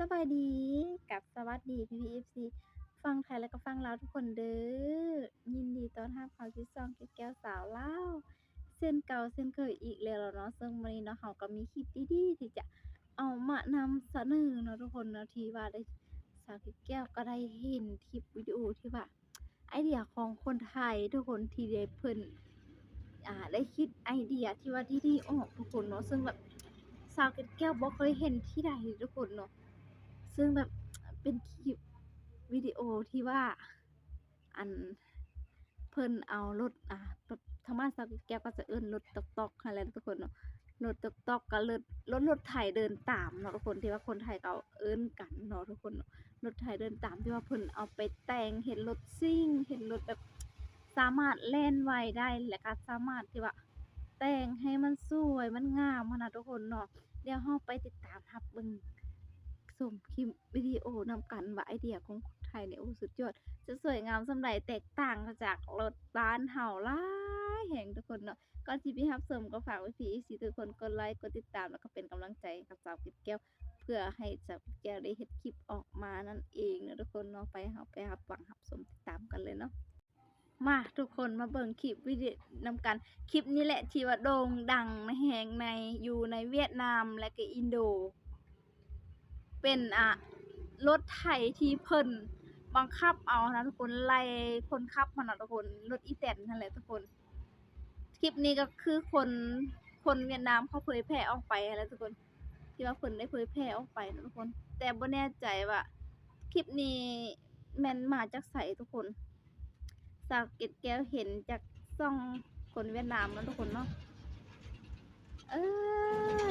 สบายดีกับสวัสดีพี่ฟังไทยแล้วก็ฟังลาวทุกคนเด้อยินดีต้อนรับเข้าสู่ช่องเกดแก้วสาวลาวเช่นเก่าเช่นเคยอีกแล้วเนาะซึ่งวันนี้เนาะเราก็มีคลิปดีๆที่จะเอามานำเสนอเนาะทุกคนเนาะที่ว่าได้สาวเกดแก้วก็ได้เห็นคลิปวิดีโอที่ว่าไอเดียของคนไทยทุกคนที่ได้เพิ่นได้คิดไอเดียที่ว่าดีๆออกทุกคนเนาะซึ่งแบบสาวเกดแก้วบ่เคยเห็นที่ใดทุกคนเนาะ ซึ่งแบบเป็นคลิปวิดีโอที่ว่าอันเพิ่นเอารถแบบทางบ้านสาวแก้วก็จะเอิ้นรถต๊อกๆนั่นแหละทุกคนเนาะรถต๊อกๆกับรถไถเดินตามเนาะทุกคนที่ว่าคนไทยเขาเอิ้นกันเนาะทุกคนเนาะรถไถเดินตามที่ว่าเพิ่นเอาไปแต่งเฮ็ดรถซิ่งเฮ็ดรถแบบสามารถแล่นไวได้แล้วก็สามารถที่ว่าแต่งให้มันสวยมันงามหั้นน่ะทุกคนเนาะ เดี๋ยวเราไปติดตามรับเบิ่งชมคลิปวิดีโอนำกันว่าไอเดียของคนไทยเนี่ยโอ้สุดยอดจะสวยงามส่ำใดแตกต่างจากรถบ้านเฮาหลายแรงทุกคนเนาะก่อนสิไปรับชมก็ฝากไว้พี่ FC ทุกคนกดไลก์กดติดตามแล้วก็เป็นกำลังใจให้กับสาวเก็ดแก้วเพื่อให้สาวเก็ดแก้วได้เฮ็ดคลิปออกมานั่นเองเนาะทุกคนเนาะเราไปรับฟังรับชมติดตามกันเลยเนาะมาทุกคนมาเบิ่งคลิปวิดีโอนำกันคลิปนี้แหละที่ว่าโด่งดังแรงอยู่ในเวียดนามและก็อินโด เป็นรถไถที่เพิ่นบังคับเอานะทุกคนไล่คนขับมันน่ะทุกคนรถอีแตนนั่นแหละทุกคนคลิปนี้ก็คือคนเวียดนามเขาเผยแพร่ออกไปนั่นแหละทุกคนที่ว่าเพิ่นได้เผยแพร่ออกไปนะทุกคนแต่บ่แน่ใจว่าคลิปนี้แม่นมาจากไสทุกคนสาวเกร็ดแก้วเห็นจากช่องคนเวียดนามเนาะทุกคนเนาะเอ้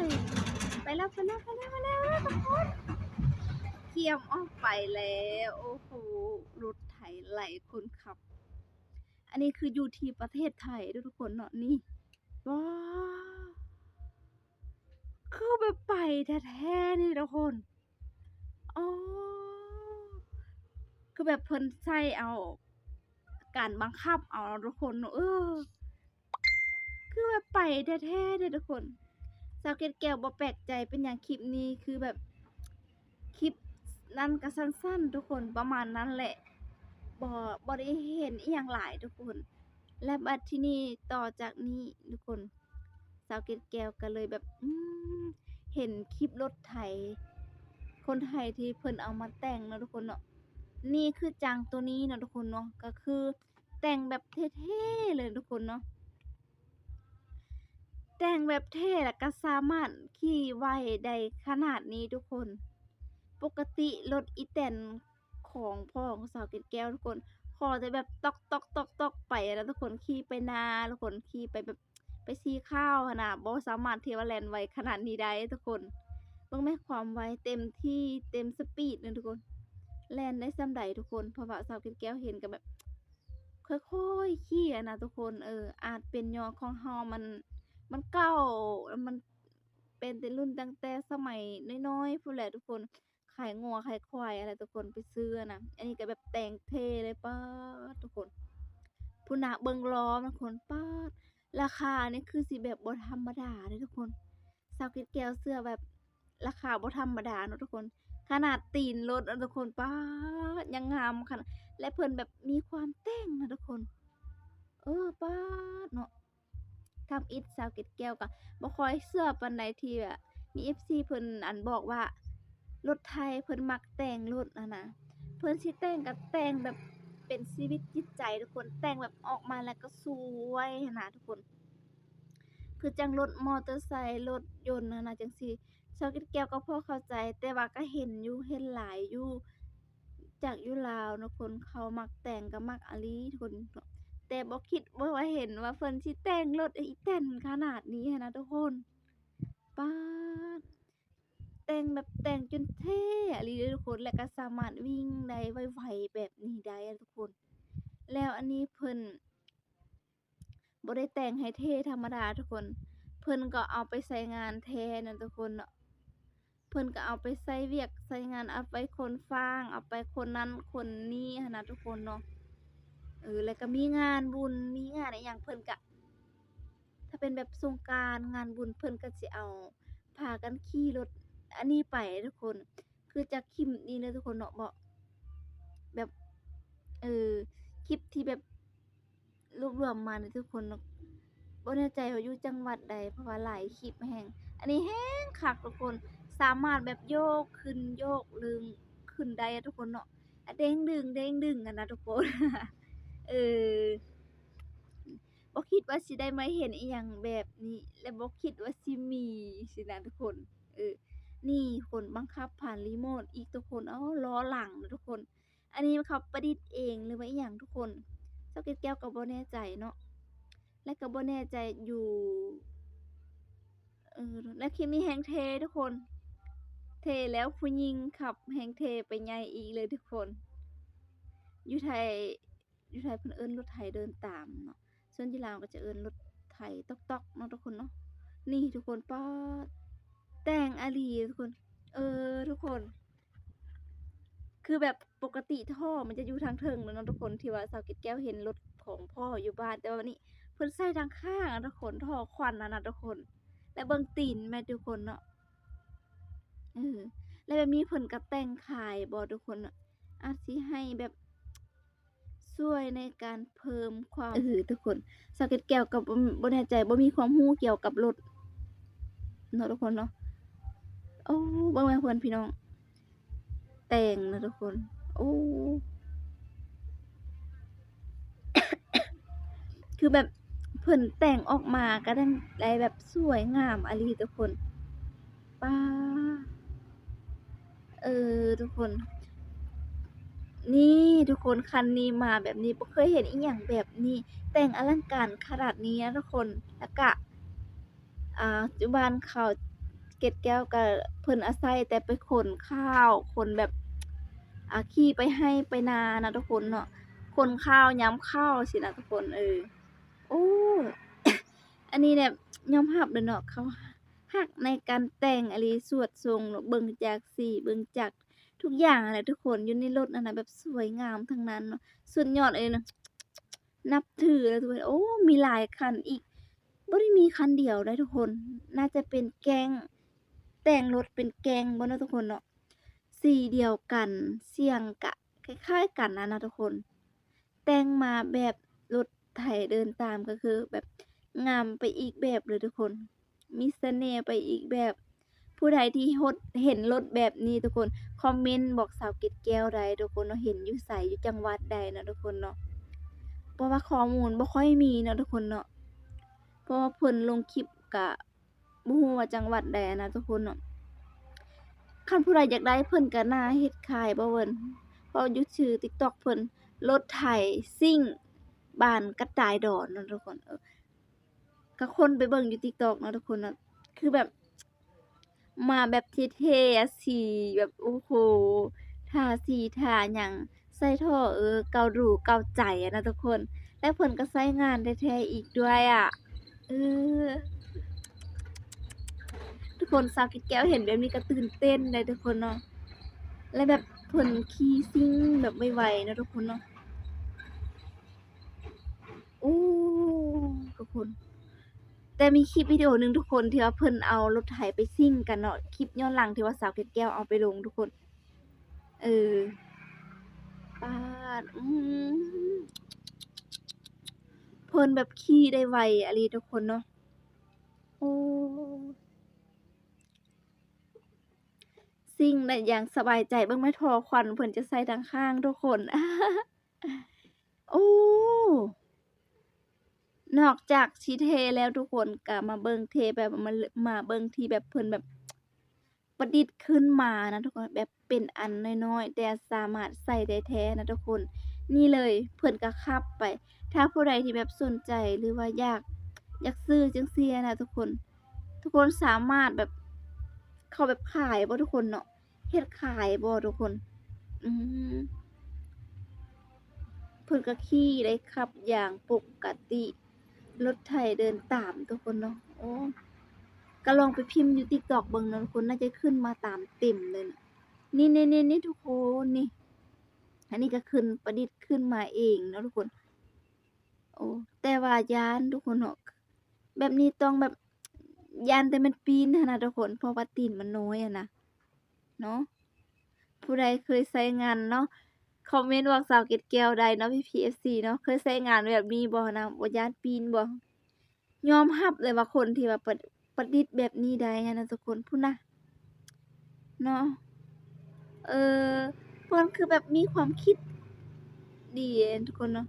ยไปแล้วทุกคน เทียมออกไปแล้วโอ้โฮรถไถไล่คนขับอันนี้คืออยู่ที่ประเทศไทยเด้อทุกคนเนาะนี่ว้าวคือแบบไปแท้ๆนี่ทุกคนอ๋อคือแบบเพิ่นใช้เอาการบังคับเอาทุกคนเนาะคือแบบไปแท้ๆเด้อทุกคนสาวเกดแก้วบ่แปลกใจเป็นหยังคลิปนี้คือแบบคลิปนั้นก็สั้นๆทุกคนประมาณนั้นแหละ บ่บ่ได้เห็นอิหยังหลายทุกคนและบัดทีนี้ต่อจากนี้ทุกคนสาวเกดแก้วก็เลยแบบเห็นคลิปรถไถคนไทยที่เพิ่นเอามาแต่งเนาะทุกคนเนาะนี่คือจังตัวนี้เนาะทุกคนเนาะก็คือแต่งแบบเท่ๆเลยทุกคนเนาะแต่งแบบเท่แล้วก็สามารถขี่ไวได้ขนาดนี้ทุกคน ปกติรถอีแตนของพ่อของสาวเกดแก้วทุกคนขอแต่แบบต๊อกๆๆๆไปแล้วทุกคนขี่ไปนาทุกคนขี่ไปแบบไปสีข้าวหั้นน่ะบ่สามารถที่ว่าแล่นไวขนาดนี้ได้ทุกคนเบิ่งแม่ความไวเต็มที่เต็มสปีดเลยทุกคนแล่นได้ส่ำใดทุกคนเพราะว่าสาวเกดแก้วเห็นก็แบบค่อยๆขี่อะนะทุกคนอาจเป็นญ้อนของเรามันเก่ามันเป็นแต่รุ่นตั้งแต่สมัยน้อยๆพู้นแหละทุกคน ขายงัวขายควายอะไรทุกคนไปซื้ออะนะอันนี้ก็แบบแต่งเท่เลยป๊าดทุกคนพู้นน่ะเบิ่งล้อมันคนป๊าดราคานี่คือสิแบบบ่ธรรมดาเด้อทุกคนสาวเกดแก้วเสื้อแบบราคาบ่ธรรมดาเนาะทุกคนขนาดตีนรถอะทุกคนป๊าดยังงามขนาดและเพิ่นแบบมีความแต่งนะทุกคนป๊าดเนาะทำอิฐสาวเกดแก้วก็บ่ค่อยเชื่อปานใดที่แบบมี FC เพิ่นบอกว่า รถไทยเพิ่นมักแต่งรถอะนะเพิ่นสิแต่งก็แต่งแบบเป็นชีวิตจิตใจทุกคนแต่งแบบออกมาแล้วก็สวยหั้นนะทุกคนคือจั่งรถมอเตอร์ไซค์รถยนต์หั้นนะจั่งซี้ชาวเก็ดแก้วก็พอเข้าใจแต่ว่าก็เห็นอยู่เห็นหลายอยู่จากอยู่ลาวเนาะคนเขามักแต่งก็มักอะลีทุกคนแต่บ่คิดว่าเห็นว่าเพิ่นสิแต่งรถอีแตนขนาดนี้หั้นนะทุกคนป๊าด แต่งแบบแต่งจนเท่อะลีเด้อทุกคนแล้วก็สามารถวิ่งได้ไวๆแบบนี้ได้อะทุกคนแล้วอันนี้เพิ่นบ่ได้แต่งให้เท่ธรรมดาทุกคนเพิ่นก็เอาไปใช้งานแท้นะทุกคนเนาะเพิ่นก็เอาไปใช้เวียกใช้งานเอาไปขนฟางเอาไปคนนั้นคนนี้หั้นนะทุกคนเนาะแล้วก็มีงานบุญมีงานอิหยังเพิ่นก็ ถ้าเป็นแบบสงกรานต์งานบุญเพิ่นก็สิเอาพากันขี่รถอันนี้ไปทุกคน คือจากคลิปนี้เลยทุกคนเนาะบ่แบบ เออคลิปที่แบบรวบรวมมาเนี่ยทุกคนเนาะบ่แน่ใจว่าอยู่จังหวัดใดเพราะว่าหลายคลิปแฮงอันนี้แฮงคักทุกคนสามารถแบบโยกขึ้นโยกลึงขึ้นได้อะทุกคนเนาะอะเด้งดึงอะนะทุกคน เออบ่คิดว่าสิได้มาเห็นอิหยังแบบนี้และบ่คิดว่าสิมีสินะทุกคนเออนี่คนบังคับผ่านรีโมตอีกทุกคนอ้อล้อหลังนะทุกคนอันนี้เขาประดิษฐ์เองหรือว่าอิหยังทุกคนเจ้าเกดแก้วก็บ่แน่ใจเนาะและก็บ่แน่ใจอยู่และคลิปนี้แฮงเท่ทุกคนเท่แล้วผู้หญิงขับแฮงเท่ไปใหญ่อีกเลยทุกคนอยู่ไทยอยู่ไทยเพิ่นเอิ้นรถไถเดินตามเนาะส่วนที่ลาวก็จะเอิ้นรถไถต๊อกๆเนาะทุกคนเนาะนี่ทุกคนป๊าดแต่งอะลีทุกคนทุกคนคือแบบปกติท่อมันจะอยู่ทางเทิงแม่นเนาะทุกคนที่ว่าสาวเกดแก้วเห็นรถของพ่ออยู่บ้านแต่ว่าวันนี้เพิ่นใส่ทางข้างอะทุกคนท่อควันนั่นน่ะทุกคนแล้วเบิ่งตีนแม่ทุกคนเนาะเออแล้วแบบนี้เพิ่นก็แต่งขายบ่ทุกคนน่ะอาจสิให้แบบช่วยในการเพิ่มความทุกคนสาวเกดแก้วก็บ่แน่ใจบ่มีความรู้เกี่ยวกับรถเนาะทุกคนเนาะโอ้เบิ่งแม่เพิ่นพี่น้องแต่งนะทุกคนโอ้ คือแบบเพิ่นแต่งออกมาก็ได้แบบสวยงามอะลีทุกคนป๊าทุกคนนี่ทุกคนคันนี้มาแบบนี้บ่เคยเห็นอิหยังแบบนี้แต่งอลังการขนาดนี้นะทุกคนแล้วก็อยู่บ้านเขาเกล็ดแก้วก็เพิ่นอาศัยแต่ไปขนข้าวขนแบบขี่ไปให้ไปนานะทุกคนเนาะขนข้าวยำข้าวสินะทุกคนโอ้ อันนี้เนี่ยยอมรับเลยเนาะเขารักในการแต่งอะลีสวดทรงเนาะเบิ่งจากสีเบิ่งจากทุกอย่างอะแหละทุกคนอยู่ในรถนั่นน่ะแบบสวยงามทั้งนั้นเนาะสุดยอดเลยเนาะนับถือเลยทุกคนโอ้มีหลายคันอีกบ่ได้มีคันเดียวได้ทุกคนน่าจะเป็นแก๊งแต่งรถเป็นแก๊งบ่เนาะทุกคนเนาะสีเดียวกันเสียงก็คล้ายๆกันนะทุกคน แต่งมาแบบรถไถเดินตามก็คือแบบงามไปอีกแบบเลยทุกคนมีเสน่ห์ไปอีกแบบผู้ใดที่เห็นรถแบบนี้ทุกคนคอมเมนต์บอกสาวเกดแก้วได้ทุกคนเนาะเห็นอยู่ไสอยู่จังหวัดใดเนาะทุกคนเนาะเพราะว่าข้อมูลบ่ค่อยมีเนาะทุกคนเนาะเพราะว่าเพิ่นลงคลิปก็บ่ฮู้ว่าจังหวัดใดอะนะทุกคนเนาะคันผู้ใดอยากได้เพิ่นก็น่าเฮ็ดขายบ่เวิ้นเพราะอยู่ชื่อ TikTok เพิ่นรถไถซิ่ง บ้านกระต่ายดอนเนาะทุกคนก็คนไปเบิ่งอยู่ TikTok เนาะทุกคนเนาะคือแบบมาแบบเท่ๆอะสีแบบโอ้โฮท่าสีท่าหยังใส่ท่อเกาดูเกาใจอะนะทุกคนแล้วเพิ่นก็ใช้งานได้แท้อีกด้วยอะเออทุกคนสาวเกดแก้วเห็นแบบนี้ก็ตื่นเต้นเลยทุกคนเนาะแล้วแบบเพิ่นขี่ซิ่งแบบไวๆเนาะทุกคนเนาะโอ้ทุกคน แต่มีคลิปวิดีโอหนึ่งทุกคนที่ว่าเพิ่นเอารถไถไปซิ่งกันเนาะคลิปย้อนหลังที่ว่าสาวเกดแก้วเอาไปลงทุกคนเออป๊าดเพิ่นแบบขี่ได้ไวอะลีทุกคนเนาะโอ้ซิ่งได้อย่างสบายใจเบิ่งแม่ทอควันเพิ่นจะใส่ทางข้างทุกคนโอ้นอกจากสิเท่แล้วทุกคนก็มาเบิ่งเท่แบบมาเบิ่งที่แบบเพิ่นแบบ ประดิษฐ์ขึ้นมานะทุกคนแบบเป็นอันน้อยๆแต่สามารถใส่ได้แท้นะทุกคนนี่เลยเพิ่นก็ขับไปถ้าผู้ใดที่แบบสนใจหรือว่าอยากซื้อจั่งซี้นะทุกคนสามารถแบบเขาแบบขายบ่ทุกคนเนาะเฮ็ดขายบ่ทุกคนอืมเพิ่นก็ขี่ได้ขับอย่างปกติรถไถเดินตามทุกคนเนาะโอ้ก็ลองไปพิมพ์อยู่ TikTok เบิ่งเนาะทุกคนน่าจะขึ้นมาตามเต็มเลยน่ะ นี่ทุกคนนี่อันนี้ก็ขึ้นประดิษฐ์ขึ้นมาเองเนาะทุกคนโอ้แต่ว่าย้านทุกคนเนาะแบบนี้ต้องแบบย้านแต่มันปีนหั้นนะทุกคนเพราะว่าตีนมันน้อยอะนะเนาะ ผู้ใดเคยใช้งานเนาะคอมเมนต์บอกสาวเกตแก้วได้เนาะพี่ FC เนาะเคยใช้งานแบบนี้บ่นะบ่ย้านปีนบ่ยอมรับเลยว่าคนที่ว่าประดิษฐ์แบบนี้ได้อะนะทุกคนพู้นนะเนาะเออเพิ่นคือแบบมีความคิดดีอะทุกคนเนาะ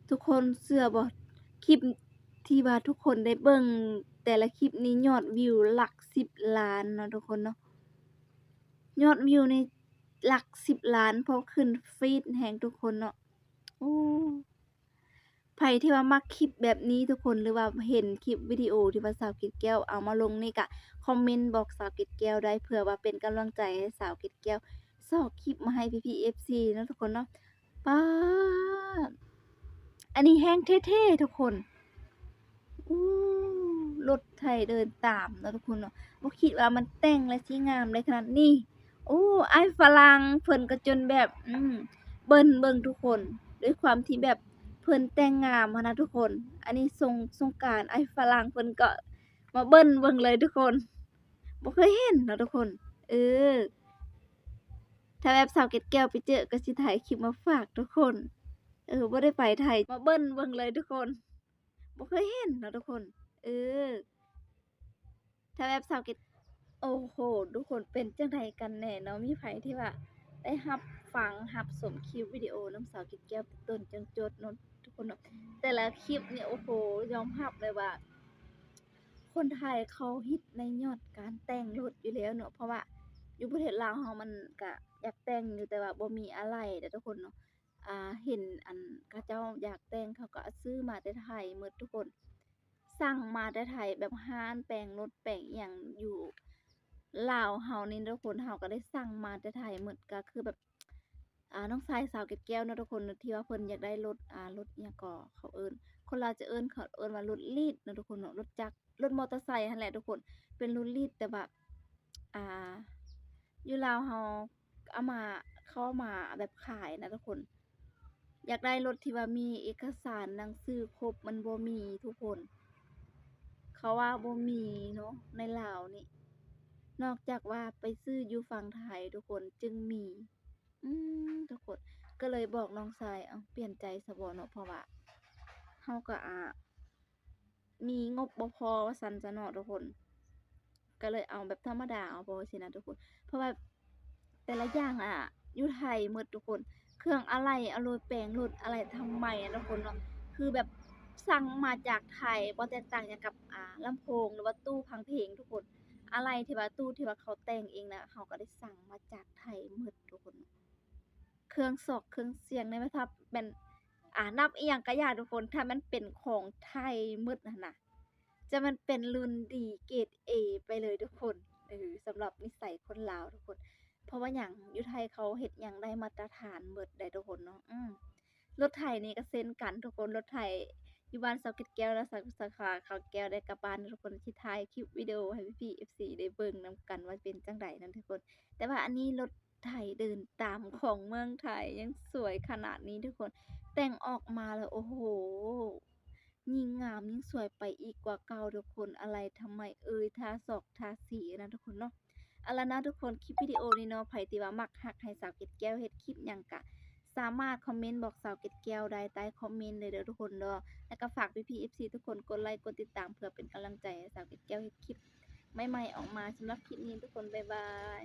ทุกคนเชื่อบ่คลิปที่ว่าทุกคนได้เบิ่งแต่ละคลิปนี้ยอดวิวหลัก10,000,000เนาะทุกคนเนาะยอดวิวนี่หลัก10,000,000เพราะขึ้นฟีดแฮ่งทุกคนเนาะโอ้ไผที่ว่ามักคลิปแบบนี้ทุกคนหรือว่าเห็นคลิปวิดีโอที่ว่าสาวเกดแก้วเอามาลงนี่ก็คอมเมนต์บอกสาวเกดแก้วได้เผื่อว่าเป็นกำลังใจให้สาวเกดแก้วซอกคลิปมาให้พี่ๆ FC เนาะทุกคนเนาะป๊าดอันนี้แฮ่งเท่ๆทุกคน อู้รถไถเดินตามเนาะทุกคนเนาะบ่คิดว่ามันแต่งและสิงามได้ขนาดนี้โอ้อ้ายฝรั่งเพิ่นก็จนแบบเบิ่นเบิ่งทุกคนด้วยความที่แบบเพิ่นแต่งงามหั้นนะทุกคนอันนี้สงกรานต์อ้ายฝรั่งเพิ่นก็มาเบิ่นเบิ่งเลยทุกคนบ่เคยเห็นเนาะทุกคนเออถ้าแบบสาวเกดแก้วไปเจอก็สิถ่ายคลิปมาฝากทุกคนบ่ได้ไปไทยมาเบิ่นเบิ่งเลยทุกคนบ่เคยเห็นเนาะทุกคนเออ ถ้าแบบสาวเกตโอ้โฮทุกคนเป็นจั่งใดกันแน่เนาะมีไผที่ว่าได้รับฟังรับชมคลิปวิดีโอนำสาวเกตแก้วแต่ต้นจนจบเนาะทุกคนเนาะแต่ละคลิปเนี่ยโอ้โฮยอมรับเลยว่าคนไทยเขาฮิตในยอดการแต่งรถอยู่แล้วเนาะเพราะว่าอยู่ประเทศลาวเรามันก็อยากแต่งอยู่แต่ว่าบ่มีอะไหล่เด้อทุกคนเนาะเห็นอันเขาเจ้าอยากแต่งเขาก็ซื้อมาแต่ไทยหมดทุกคน สั่งมาแต่ไทยแบบร้านแปลงรถแปลงอิหยังอยู่ลาวเฮานี่ทุกคนเราก็ได้สั่งมาแต่ไทยหมดก็คือแบบน้องชายสาวเกดแก้วเนาะทุกคนที่ว่าเพิ่นอยากได้รถรถอิหยังก็เขาเอิ้นคนลาวจะเขาเอิ้นว่ารถลีดเนาะทุกคนเนาะรถจักรรถมอเตอร์ไซค์นั่นแหละทุกคนเป็นรถลีดแต่ว่าอ่าอยู่ลาวเฮาเอามาเขาเอามาแบบขายนะทุกคนอยากได้รถที่ว่ามีเอกสารหนังสือครบมันบ่มีทุกคน เขาว่าบ่มีเนาะในลาวนี่นอกจากว่าไปซื้ออยู่ฝั่งไทยทุกคนจึงมีทุกคนก็เลยบอกน้องชายเปลี่ยนใจซะบ่เนาะเพราะว่าเราก็มีงบบ่พอว่าซั่นซะเนาะทุกคนก็เลยเอาแบบธรรมดาเอาพอสินะทุกคนเพราะว่าแต่ละอย่างอยู่ไทยหมดทุกคนเครื่องอะไหล่อะโลยแปลงรถอะไรทำใหม่อะทุกคนเนาะคือแบบสั่งมาจากไทยบ่แตกต่างหยังกับลำโพงหรือว่าตู้ฟังเพลงทุกคนอะไรที่ว่าตู้ที่ว่าเขาแต่งเองน่ะเขาก็ได้สั่งมาจากไทยหมดทุกคนเครื่องซอกเครื่องเสียงได้ไหมถ้าแม่นนับอิหยังก็อย่าทุกคนถ้ามันเป็นของไทยหมดนั่นน่ะ จะมันเป็นรุ่นดีเกรด A ไปเลยทุกคนสำหรับนิสัยคนลาวทุกคนเพราะว่าหยังอยู่ไทยเขาเฮ็ดหยังได้มาตรฐานเบิดได้ทุกคนเนาะรถไถนี่ก็เช่นกันทุกคนรถไถอยู่บ้านเสาเกร็ดแก้วและสาขาเขาแก้วได้กลับบ้านทุกคนสิถ่ายคลิปวิดีโอให้พี่ๆ FC ได้เบิ่งนำกันว่าเป็นจั่งใดนั้นทุกคนแต่ว่าอันนี้รถไถเดินตามของเมืองไทยยังสวยขนาดนี้ทุกคนแต่งออกมาแล้วโอ้โฮ ยิ่งงามยิ่งสวยไปอีกกว่าเก่าทุกคนอะไรทำไมทาศอกทาสีนะทุกคนเนาะเอาล่ะนะทุกคนคลิปวิดีโอนี้เนาะไผที่ว่ามักฮักให้สาวเกดแก้วเฮ็ดคลิปหยังก็สามารถคอมเมนต์บอกสาวเกดแก้วได้ใต้คอมเมนต์เลยเด้อทุกคนเนาะแล้วก็ฝากพี่ๆ FC ทุกคนกดไลค์กดติดตามเพื่อเป็นกำลังใจให้สาวเกดแก้วเฮ็ดคลิปใหม่ๆออกมาสำหรับคลิปนี้ทุกคนบ๊ายบาย